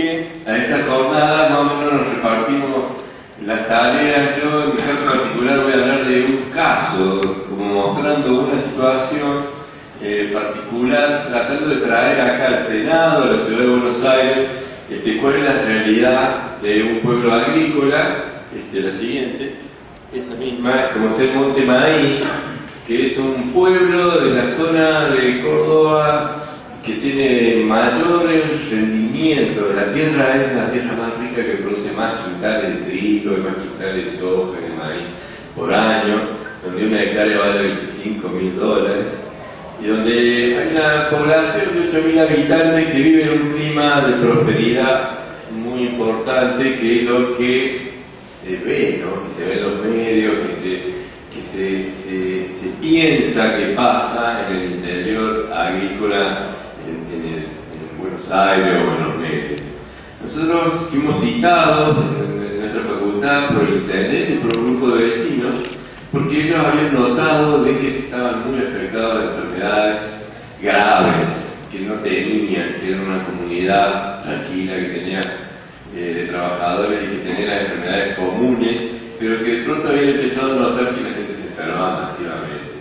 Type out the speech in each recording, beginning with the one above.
que a esta jornada más o menos nos repartimos las tareas. Yo en mi caso particular voy a hablar de un caso, como mostrando una situación particular, tratando de traer acá al Senado, a la ciudad de Buenos Aires, cuál es la realidad de un pueblo agrícola, la siguiente, esa misma, como es el Monte Maíz, que es un pueblo de la zona de Córdoba que tiene mayores rendimientos. La tierra es la tierra más rica que produce más quintales de trigo y más quintales de soja y de maíz por año, donde una hectárea vale $25.000 y donde hay una población de 8.000 habitantes que vive en un clima de prosperidad muy importante, que es lo que se ve, ¿no? Que se ve en los medios, que se piensa que pasa en el interior agrícola en Buenos Aires o en los medios. Nosotros fuimos citados en nuestra facultad por el intendente y por un grupo de vecinos, porque ellos habían notado de que estaban muy afectados de enfermedades graves, que no tenían, que era una comunidad tranquila, que tenía de trabajadores y que tenía las enfermedades comunes, pero que de pronto habían empezado a notar que la gente se enfermaba masivamente.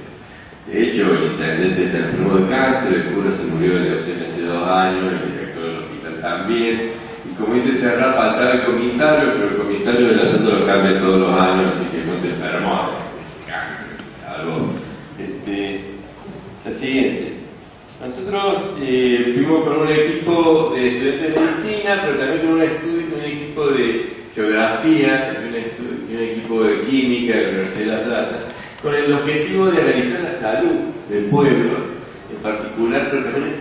De hecho, el intendente está enfermo de cáncer, el cura se murió de leucemia hace 2 años, el director del hospital también, y como dice Serra, faltaba el comisario, pero el comisario del asunto lo cambia todos los años, así que no se enfermó. La siguiente. Nosotros fuimos con un equipo de estudiantes de medicina, pero también con un equipo de geografía, y un equipo de química de la Universidad de La Plata, con el objetivo de analizar la salud del pueblo en particular, pero también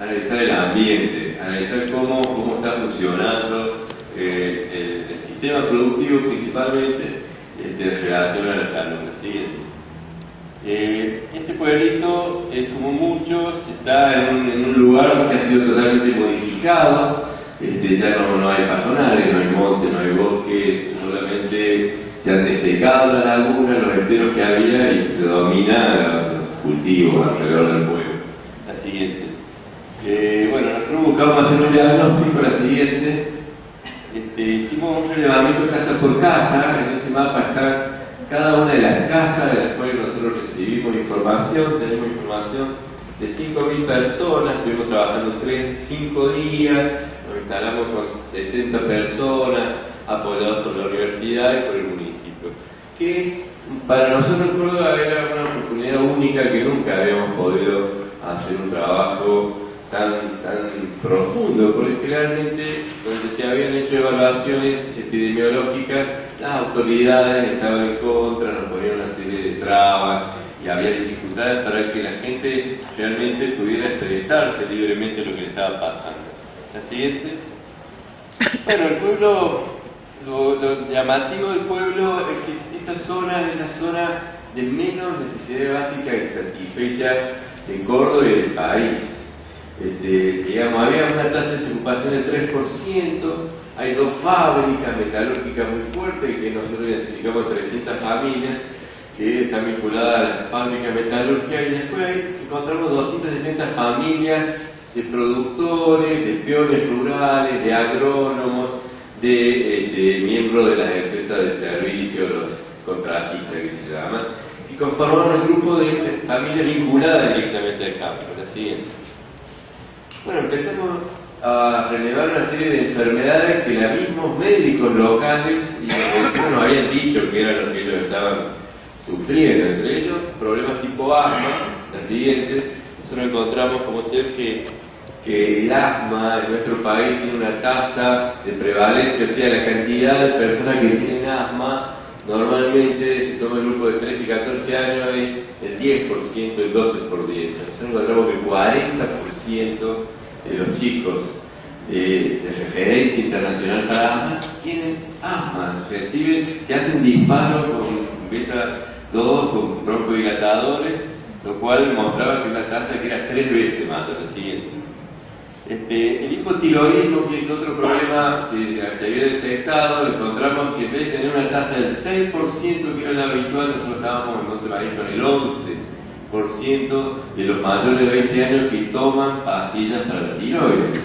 analizar el ambiente, analizar cómo está funcionando el sistema productivo principalmente en relación a la salud. La siguiente. Este pueblito, como muchos, está en un lugar que ha sido totalmente modificado. Ya no hay pastorales, no hay monte, no hay bosques, solamente se han desecado las lagunas, los esteros que había, y predominan los cultivos alrededor del pueblo. La siguiente. Bueno, nosotros buscamos hacer un diagnóstico. La siguiente. Hicimos un relevamiento casa por casa. En ese mapa está cada una de las casas de las cuales nosotros recibimos información. Tenemos información de 5.000 personas, estuvimos trabajando 5 días, nos instalamos con 70 personas, apoyados por la universidad y por el municipio. Que es, para nosotros Córdoba era una oportunidad única, que nunca habíamos podido hacer un trabajo tan profundo, porque generalmente donde se habían hecho evaluaciones epidemiológicas, las autoridades estaban en contra, nos ponían una serie de trabas y había dificultades para que la gente realmente pudiera expresarse libremente lo que le estaba pasando. La siguiente. Bueno, el pueblo, lo llamativo del pueblo es que esta zona es la zona de menos necesidad básica y satisfecha de Córdoba y del país. Digamos, había una tasa de desocupación del 3%, hay 2 fábricas metalúrgicas muy fuertes que nosotros identificamos 300 familias que están vinculadas a las fábricas metalúrgicas, y después encontramos 270 familias de productores, de peones rurales, de agrónomos, de miembros de las empresas de servicio, los contratistas que se llaman, y conformaron un grupo de familias vinculadas directamente al campo. La siguiente. Bueno, empezamos a relevar una serie de enfermedades que los mismos médicos locales y los vecinos nos habían dicho que eran lo que ellos estaban sufriendo, entre ellos problemas tipo asma. La siguiente. Nosotros encontramos como ser que el asma en nuestro país tiene una tasa de prevalencia, o sea, la cantidad de personas que tienen asma normalmente, si toma el grupo de 13 y 14 años, es el 10%, el 12%. Nosotros encontramos que el 40% de los chicos de referencia internacional para asma tienen asma, se hacen disparos con beta 2, con broncodilatadores, lo cual mostraba que una tasa que era 3 veces más de la siguiente. El hipotiroidismo, que es otro problema que se había detectado, encontramos que en vez de tener una tasa del 6%, que era la habitual, nosotros estábamos en otro país con el 11% de los mayores de 20 años que toman pastillas para la tiroides.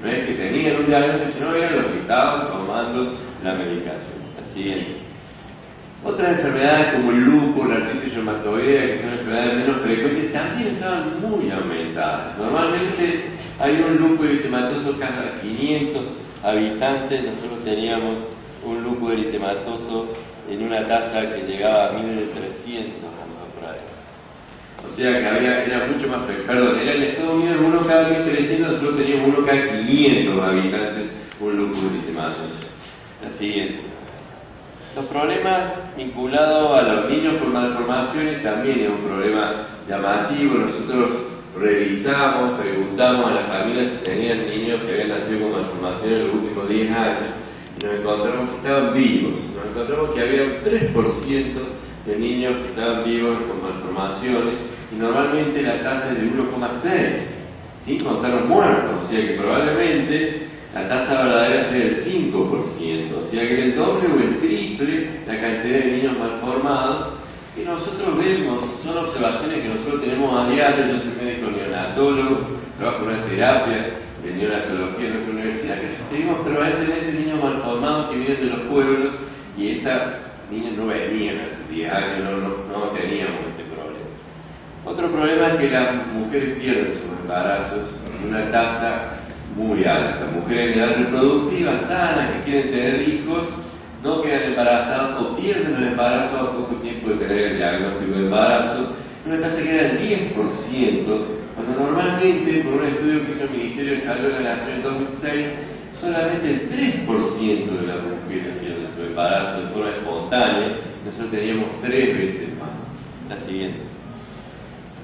No es que tenían un diagnóstico, sino eran los que estaban tomando la medicación. La siguiente. Otras enfermedades como el lupus, la artritis reumatoidea, que son enfermedades menos frecuentes, también estaban muy aumentadas. Normalmente hay un lupus eritematoso cada 500 habitantes. Nosotros teníamos un lupus eritematoso en una tasa que llegaba a 1300, por ahí. O sea que era mucho más frecuente. Perdón, era en Estados Unidos uno cada 1300, nosotros teníamos uno cada 500 habitantes, un lupus eritematoso. La siguiente. Los problemas vinculados a los niños con malformaciones también es un problema llamativo. Nosotros revisamos, preguntamos a las familias si tenían niños que habían nacido con malformaciones en los últimos 10 años y nos encontramos que estaban vivos. Nos encontramos que había un 3% de niños que estaban vivos con malformaciones y normalmente la tasa es de 1,6, sin contar los muertos, o sea que probablemente la tasa verdadera sea del 5%, o sea que el doble o el triple la cantidad de niños malformados que nosotros vemos. Son observaciones que nosotros tenemos a diario. Yo soy médico neonatólogo, trabajo en una terapia de neonatología en nuestra universidad, que recibimos permanentemente niños malformados que vienen de los pueblos, y estas niñas no venían hace 10 años, no teníamos este problema. Otro problema es que las mujeres pierden sus embarazos en una tasa muy alta. Mujeres en edad reproductiva, sanas, que quieren tener hijos, no quedan embarazadas o pierden el embarazo a poco tiempo de tener el diagnóstico de embarazo. Una tasa que era del 10%, cuando normalmente, por un estudio que hizo el Ministerio de Salud de la Nación en 2006, solamente el 3% de las mujeres pierden su embarazo de forma espontánea. Nosotros teníamos 3 veces más. La siguiente.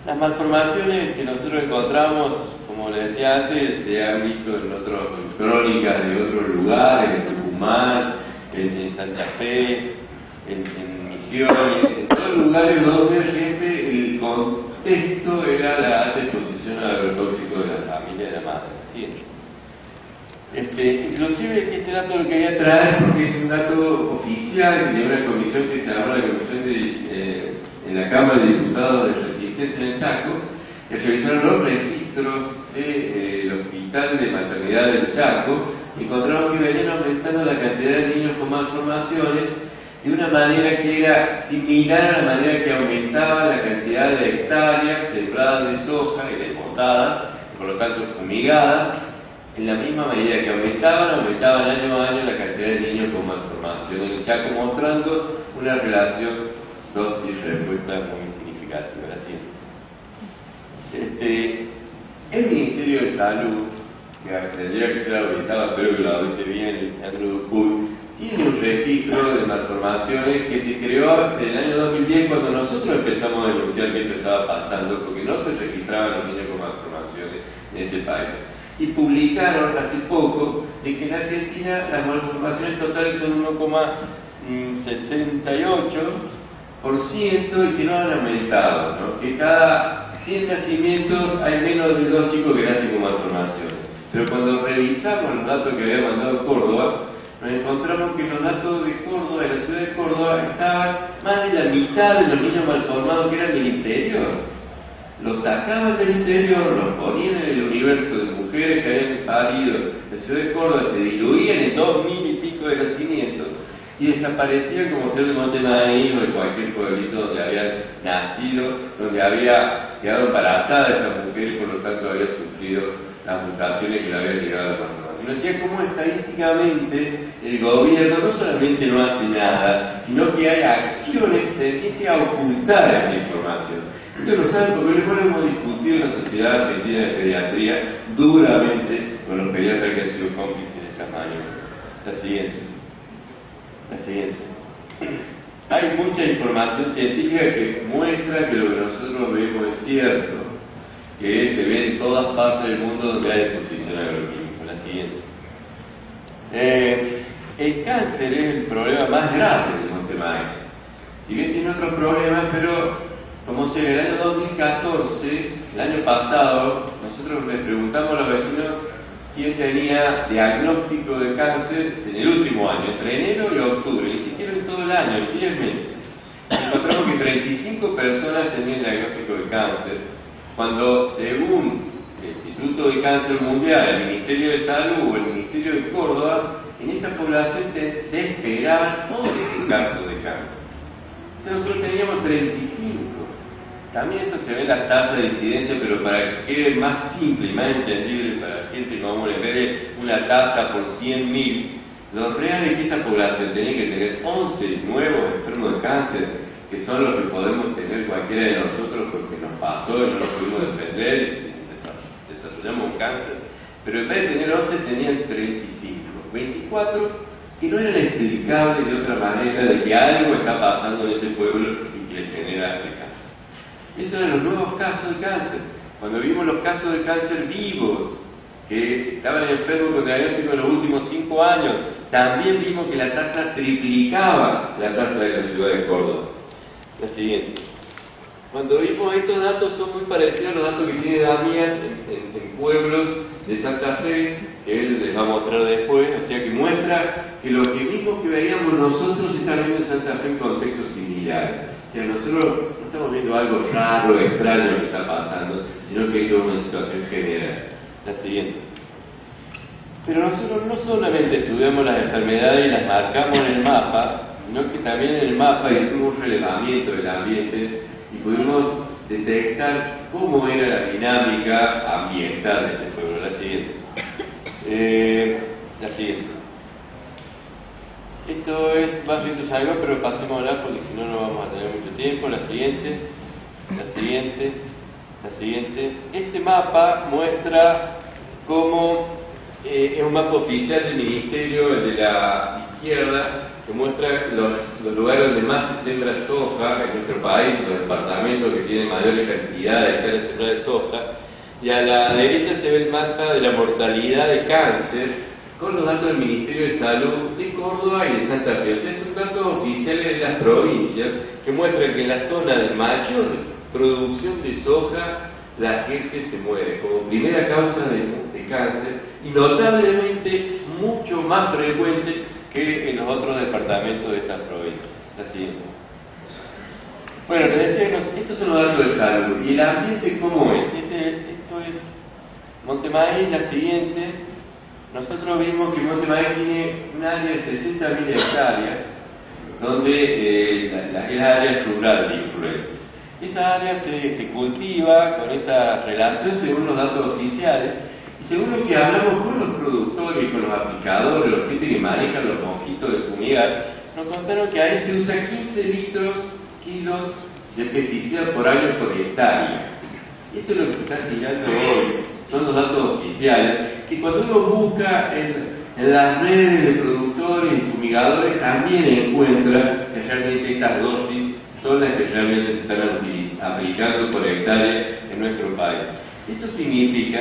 Las malformaciones que nosotros encontramos, como les decía antes, se han visto en otras crónicas de otros lugares, en Tucumán, en Santa Fe, en Misiones, en todos lugares donde realmente el contexto era la alta exposición al agrotóxico de la familia de la madre. ¿Sí? Inclusive este dato lo quería traer porque es un dato oficial de una comisión que se llama la Comisión en la Cámara de Diputados de Resistencia en el Chaco, que revisaron los registros del Hospital de Maternidad del Chaco y encontraron que venían aumentando la cantidad de niños con malformaciones de una manera que era similar a la manera que aumentaba la cantidad de hectáreas sembradas de soja y desmontadas, por lo tanto fumigadas. En la misma medida que aumentaban año a año la cantidad de niños con malformación en el Chaco, mostrando una relación dosis-respuesta muy significativa. El Ministerio de Salud, que tendría que ser auditado, espero que lo audite bien Andrew Cook, tiene un registro de malformaciones que se creó en el año 2010 cuando nosotros empezamos a denunciar que esto estaba pasando, porque no se registraban los niños con malformaciones en este país. Y publicaron hace poco de que en Argentina las malformaciones totales son 1,68% y que no han aumentado, ¿no? Que cada 100 nacimientos hay menos de 2 chicos que nacen con malformaciones. Pero cuando revisamos los datos que había mandado Córdoba, nos encontramos que los datos de Córdoba, de la ciudad de Córdoba, estaban más de la mitad de los niños malformados que eran del interior. Los sacaban del interior, los ponían en el universo de mujeres que habían parido. La ciudad de Córdoba se diluían en 2000 y pico de nacimientos y desaparecían como ser de Montemaíz o de cualquier pueblito donde habían nacido, donde había quedado embarazada esa mujer y por lo tanto había sufrido las mutaciones que le habían llegado a la malformación. Decía cómo estadísticamente el gobierno no solamente no hace nada, sino que hay acciones tendientes a ocultar esta información. Ustedes lo saben porque lo hemos discutido en la Sociedad Argentina de Pediatría duramente con los pediatras que han sido cómplices de estas maniobras. La siguiente. Hay mucha información científica que muestra que lo que nosotros vemos es cierto, que se ve en todas partes del mundo donde hay exposición agroquímica. La siguiente. El cáncer es el problema más grave del Monte Maíz. Si bien tiene otros problemas, pero como se ve, el año 2014, el año pasado, nosotros le preguntamos a los vecinos quién tenía diagnóstico de cáncer en el último año, entre enero y octubre, ni siquiera en todo el año, en 10 meses. Encontramos que 35 personas tenían diagnóstico de cáncer, cuando según Instituto de Cáncer Mundial, el Ministerio de Salud o el Ministerio de Córdoba, en esa población se esperaban 11 casos de cáncer. Entonces nosotros teníamos 35. También esto se ve en la tasa de incidencia, pero para que quede más simple y más entendible para la gente que vamos a ver una tasa por 100.000, lo real es que esa población tenía que tener 11 nuevos enfermos de cáncer, que son los que podemos tener cualquiera de nosotros porque nos pasó y no nos pudimos defender y desarrollamos un cáncer. Pero en vez de tener 11 tenían 35, 24 que no eran explicables de otra manera de que algo está pasando en ese pueblo y que les genera el cáncer. Esos eran los nuevos casos de cáncer. Cuando vimos los casos de cáncer vivos, que estaban enfermos con diagnóstico en los últimos 5 años, también vimos que la tasa triplicaba la tasa de la ciudad de Córdoba. La siguiente. Cuando vimos estos datos son muy parecidos a los datos que tiene Damián en pueblos de Santa Fe, que él les va a mostrar después, o sea que muestra que lo que mismo que veíamos nosotros está viendo en Santa Fe en contextos similares. O sea, nosotros no estamos viendo algo raro, extraño que está pasando, sino que hay toda una situación general. La siguiente. Pero nosotros no solamente estudiamos las enfermedades y las marcamos en el mapa, sino que también en el mapa hicimos un relevamiento del ambiente y pudimos detectar cómo era la dinámica ambiental de este pueblo. La siguiente. La siguiente. Esto es Barrio Ituzaingó, pero pasemos a hablar porque si no, no vamos a tener mucho tiempo. La siguiente. La siguiente. La siguiente. Este mapa muestra cómo es un mapa oficial del Ministerio, el de la izquierda, que muestra los lugares donde más se siembra soja en nuestro país, los departamentos que tienen mayores cantidades de hectáreas sembradas de soja, y a la derecha se ve el mapa de la mortalidad de cáncer con los datos del Ministerio de Salud de Córdoba y de Santa Fe. O sea, son datos oficiales de las provincias que muestran que en la zona de mayor producción de soja la gente se muere como primera causa de cáncer y notablemente mucho más frecuente que en los otros departamentos de estas provincias. La siguiente. Bueno, les decía, estos son los datos de salud. ¿Y el ambiente cómo es? Esto es Montemaíz. La siguiente. Nosotros vimos que Montemaíz tiene un área de 60.000 hectáreas, donde es la área rural de influencia. Esa área se cultiva con esa relación según los datos oficiales. Y según lo que hablamos con los productores, con los aplicadores, los gente que manejan los mosquitos de fumigar, nos contaron que ahí se usa 15 kilos de pesticida por año por hectárea. Eso es lo que se está tirando hoy, son los datos oficiales, que cuando uno busca en las redes de productores y fumigadores también encuentra que realmente estas dosis son las que realmente se están aplicando por hectárea en nuestro país. Eso significa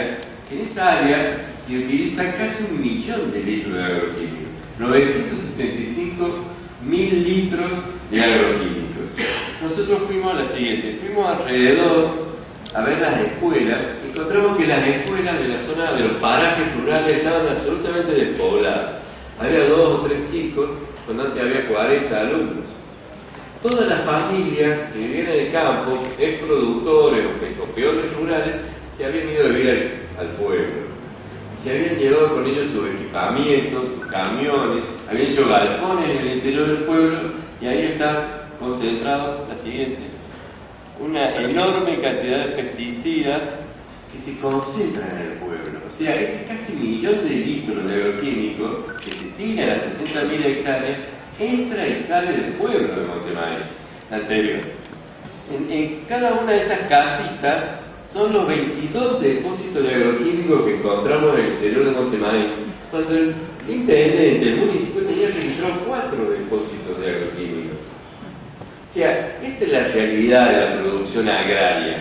que en esa área se utiliza casi 1 millón de litros de agroquímicos, 975.000 litros de agroquímicos. Nosotros fuimos a la siguiente, fuimos alrededor a ver las escuelas, encontramos que las escuelas de la zona de los parajes rurales estaban absolutamente despobladas. Había 2 o 3 chicos, cuando antes había 40 alumnos. Todas las familias que vivían en el campo, ex productores o peores rurales, se habían ido a vivir al pueblo. Se habían llevado con ellos sus equipamientos, sus camiones, habían hecho galpones en el interior del pueblo y ahí está concentrado la siguiente. Una enorme cantidad de pesticidas que se concentran en el pueblo. O sea, este casi 1 millón de litros de agroquímicos que se tira a las 60.000 hectáreas entra y sale del pueblo de Montemaíz anterior. En cada una de esas casitas son los 22 depósitos de agroquímicos que encontramos en el interior de Montemaíz, cuando el intendente del municipio tenía registrado 4 depósitos de agroquímicos. O sea, esta es la realidad de la producción agraria.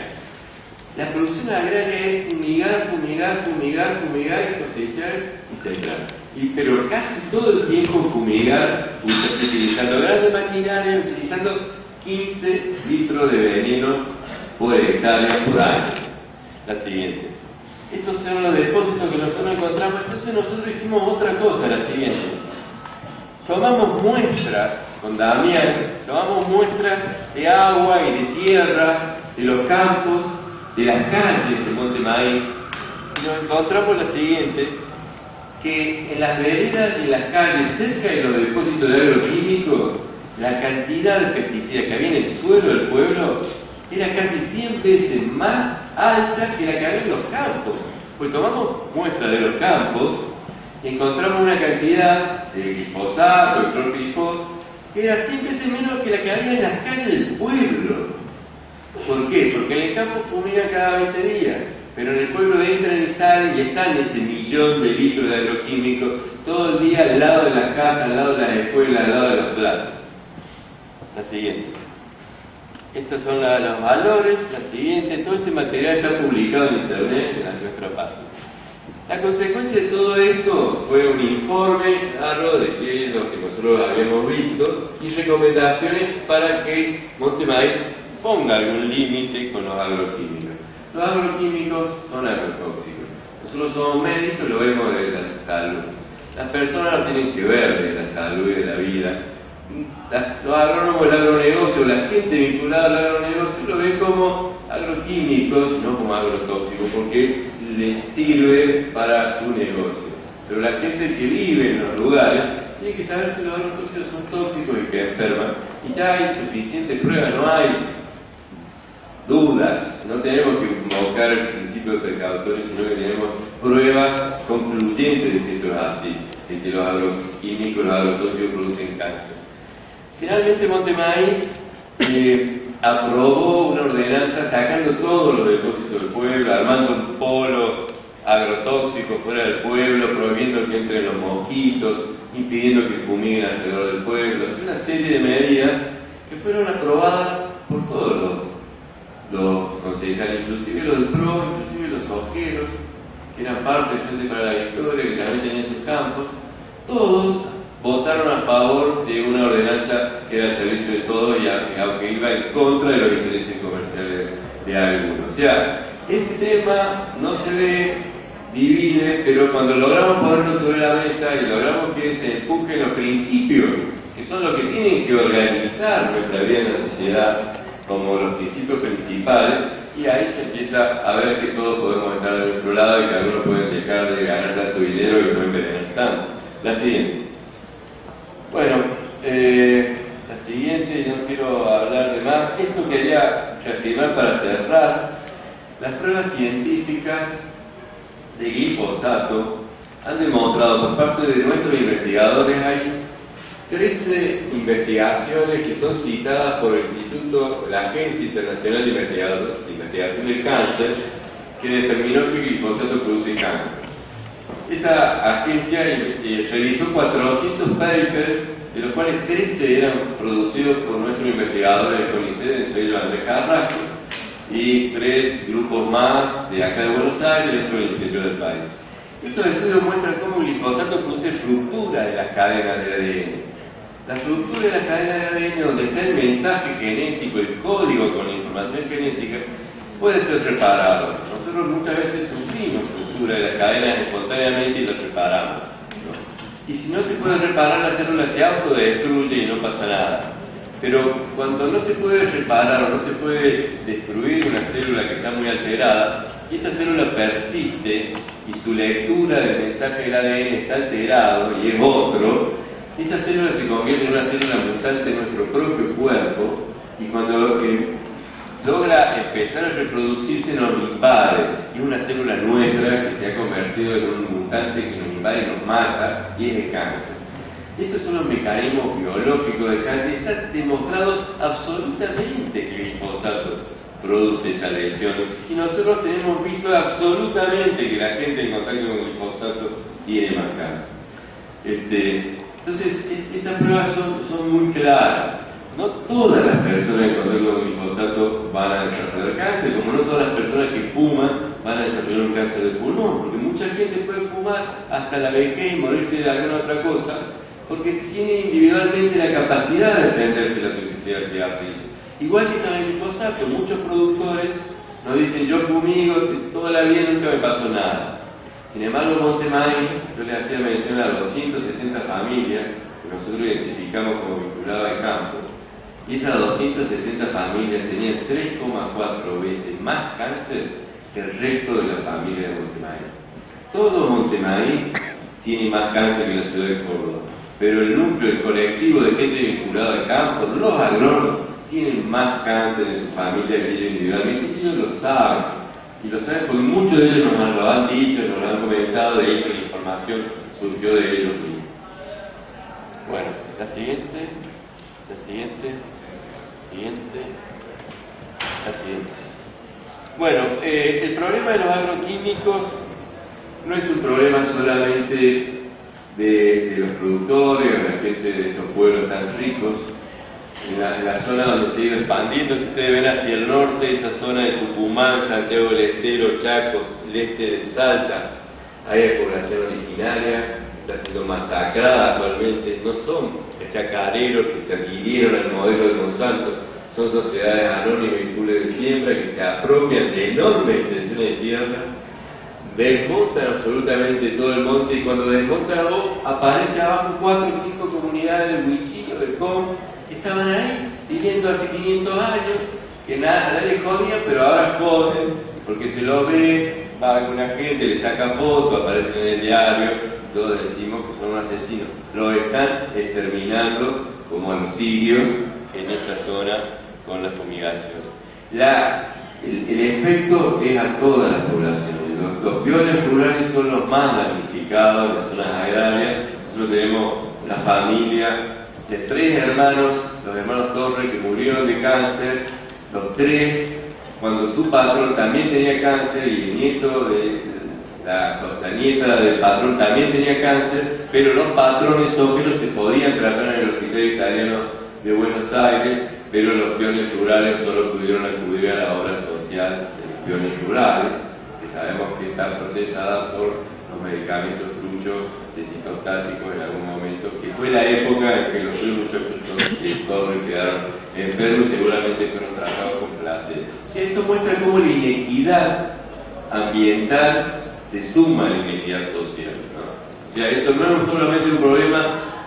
La producción agraria es fumigar, fumigar, fumigar, fumigar y cosechar y sembrar. Pero casi todo el tiempo fumigar, utilizando grandes maquinarias, utilizando 15 litros de veneno por hectárea por año. La siguiente. Estos son los depósitos que nosotros encontramos. Entonces nosotros hicimos otra cosa, la siguiente. Tomamos muestras con Damián, tomamos muestras de agua y de tierra, de los campos, de las calles de Montemaíz, y nos encontramos lo siguiente, que en las veredas y en las calles, cerca de los depósitos de agroquímicos, la cantidad de pesticidas que había en el suelo del pueblo era casi 100 veces más alta que la que había en los campos. Pues tomamos muestras de los campos y encontramos una cantidad de glifosato, de clorpirifos, que era 100 veces menos que la que había en las calles del pueblo. ¿Por qué? Porque en el campo fumigan cada 20 días, pero en el pueblo entran y salen y están ese millón de litros de agroquímicos todo el día al lado de las casas, al lado de las escuelas, al lado de las plazas. La siguiente. Estos son los valores. La siguiente. Todo este material está publicado en internet en nuestra página. La consecuencia de todo esto fue un informe claro de que lo que nosotros habíamos visto y recomendaciones para que Montemaíz ponga algún límite con los agroquímicos. Los agroquímicos son agrotóxicos. Nosotros somos médicos y lo vemos de la salud. Las personas no tienen que ver de la salud y de la vida. Los agrónomos del agronegocio, la gente vinculada al agronegocio lo ve como agroquímicos, no como agrotóxicos, porque les sirve para su negocio. Pero la gente que vive en los lugares tiene que saber que los agrotóxicos son tóxicos y que enferman. Y ya hay suficiente prueba, no hay dudas, no tenemos que invocar el principio de precautorio, sino que tenemos pruebas concluyentes de que esto es así, de que los agroquímicos, los agrotóxicos producen cáncer. Finalmente Montemaíz aprobó una ordenanza sacando todos los depósitos del pueblo, armando un polo agrotóxico fuera del pueblo, prohibiendo que entren los mosquitos, impidiendo que fumiguen alrededor del pueblo, así una serie de medidas que fueron aprobadas por todos los concejales, inclusive los del PRO, inclusive los ojeros, que eran parte del Frente para la Victoria, que también tenían sus campos, todos votaron a favor de una ordenanza que era al servicio de todos y aunque iba en contra de los intereses comerciales de algunos. O sea, este tema no se ve, divide, pero cuando logramos ponerlo sobre la mesa y logramos que se empujen los principios, que son los que tienen que organizar nuestra vida en la sociedad, como los principios principales, y ahí se empieza a ver que todos podemos estar de nuestro lado y que algunos pueden dejar de ganar tanto dinero y no envenenarse tanto. La siguiente. Bueno, la siguiente, no quiero hablar de más. Esto quería reafirmar para cerrar. Las pruebas científicas de glifosato han demostrado por parte de nuestros investigadores, hay 13 investigaciones que son citadas por el Instituto, la Agencia Internacional de Investigación del Cáncer, que determinó que el glifosato produce cáncer. Esta agencia realizó 400 papers, de los cuales 13 eran producidos por nuestros investigadores del CONICET, entre ellos Andrés Carrasco, y 3 grupos más de acá de Buenos Aires y otro del interior del país. Estos estudios muestran cómo el glifosato produce ruptura de las cadenas de ADN. La ruptura de la cadena de ADN, donde está el mensaje genético, el código con la información genética, puede ser reparado. Nosotros muchas veces sufrimos ruptura de las cadenas espontáneamente y las reparamos, ¿no? Y si no se puede reparar, la célula se autodestruye y no pasa nada. Pero cuando no se puede reparar o no se puede destruir una célula que está muy alterada, y esa célula persiste y su lectura del mensaje del ADN está alterado y es otro, esa célula se convierte en una célula mutante en nuestro propio cuerpo, y cuando logra empezar a reproducirse nos invade, y es una célula nuestra que se ha convertido en un mutante que nos invade y nos mata, y es el cáncer. Esos son los mecanismos biológicos del cáncer. Está demostrado absolutamente que el glifosato produce esta lesión, y nosotros tenemos visto absolutamente que la gente en contacto con el glifosato tiene más cáncer. Entonces, estas pruebas son muy claras. No todas las personas en contacto con el glifosato van a desarrollar cáncer, como no todas las personas que fuman van a desarrollar un cáncer de pulmón, porque mucha gente puede fumar hasta la vejez y morirse de alguna otra cosa, porque tiene individualmente la capacidad de defenderse de la toxicidad del cigarrillo. Igual que con el glifosato, muchos productores nos dicen: yo fumigo toda la vida y nunca me pasó nada. Sin embargo, Montemaíz, yo le hacía mención a 270 familias que nosotros identificamos como vinculadas al campo, y esas 270 familias tenían 3,4 veces más cáncer que el resto de la familia de Montemaíz. Todo Montemaíz tiene más cáncer que la ciudad de Córdoba, pero el núcleo, el colectivo de gente vinculada al campo, los agrónomos, tienen más cáncer en su familia que ellos individualmente, y ellos lo saben. Y lo saben porque muchos de ellos nos lo han dicho, nos lo han comentado, de hecho la información surgió de ellos mismos. Bueno, la siguiente. Bueno, el problema de los agroquímicos no es un problema solamente de los productores o de la gente de estos pueblos tan ricos. En la zona donde se ha ido expandiendo, si ustedes ven hacia el norte, esa zona de Tucumán, Santiago del Estero, Chacos, el este de Salta, hay población originaria, está siendo masacrada actualmente. No son chacareros que se adquirieron al modelo de Monsanto, son sociedades anónimas y pools de siembra que se apropian de enormes extensiones de tierra, desmontan absolutamente todo el monte, y cuando desmontan aparece abajo 4 o 5 comunidades de Huichillo, de Com, que estaban ahí viviendo hace 500 años, que nadie jodía, pero ahora joden, porque se lo ve, va alguna gente, le saca fotos, aparecen en el diario, todos decimos que son asesinos. Lo están exterminando como a los sirios en esta zona con la fumigación. El efecto es a todas las poblaciones. Los peores rurales son los más damnificados en las zonas agrarias. Nosotros tenemos una familia de 3 hermanos, los hermanos Torres, que murieron de cáncer, los 3, cuando su patrón también tenía cáncer y el nieto de la nieta del patrón también tenía cáncer, pero los patrones óperos se podían tratar en el hospital italiano de Buenos Aires, pero los peones rurales solo pudieron acudir a la obra social de los peones rurales, que sabemos que está procesada por los medicamentos truchos de citostásicos en algún momento, que fue la época en que los muchachos todos quedaron enfermos y seguramente fueron tratados con placer. Esto muestra cómo la inequidad ambiental se suma a la inequidad social, ¿no? O sea, esto no es solamente un problema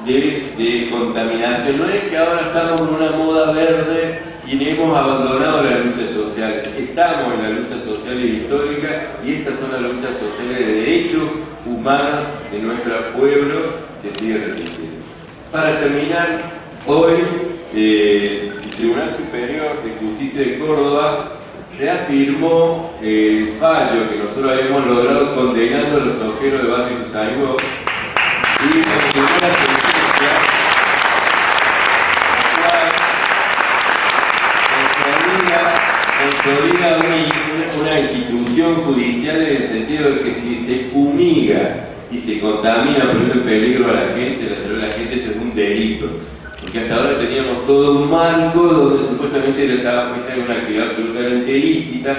de contaminación, no es que ahora estamos en una moda verde y hemos abandonado las luchas sociales. Estamos en la lucha social y histórica, y estas son las luchas sociales de derechos humanos de nuestro pueblo que sigue resistiendo. Para terminar, hoy el Tribunal Superior de Justicia de Córdoba reafirmó el fallo que nosotros habíamos logrado condenando a los ojeros de Barrio Ituzaingó, y confirmó la sentencia, consolida una institución judicial en el sentido de que si se fumiga y se contamina, poniendo en peligro a la gente, la salud de la gente, eso es un delito. Porque hasta ahora teníamos todo un marco donde supuestamente estaba puesta en una actividad absolutamente ilícita,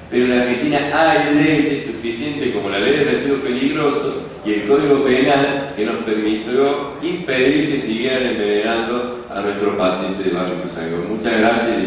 pero en la Argentina hay leyes suficientes como la ley de residuos peligrosos y el Código Penal que nos permitió impedir que siguieran envenenando a nuestros pacientes de Barrio Ituzaingó. Muchas gracias y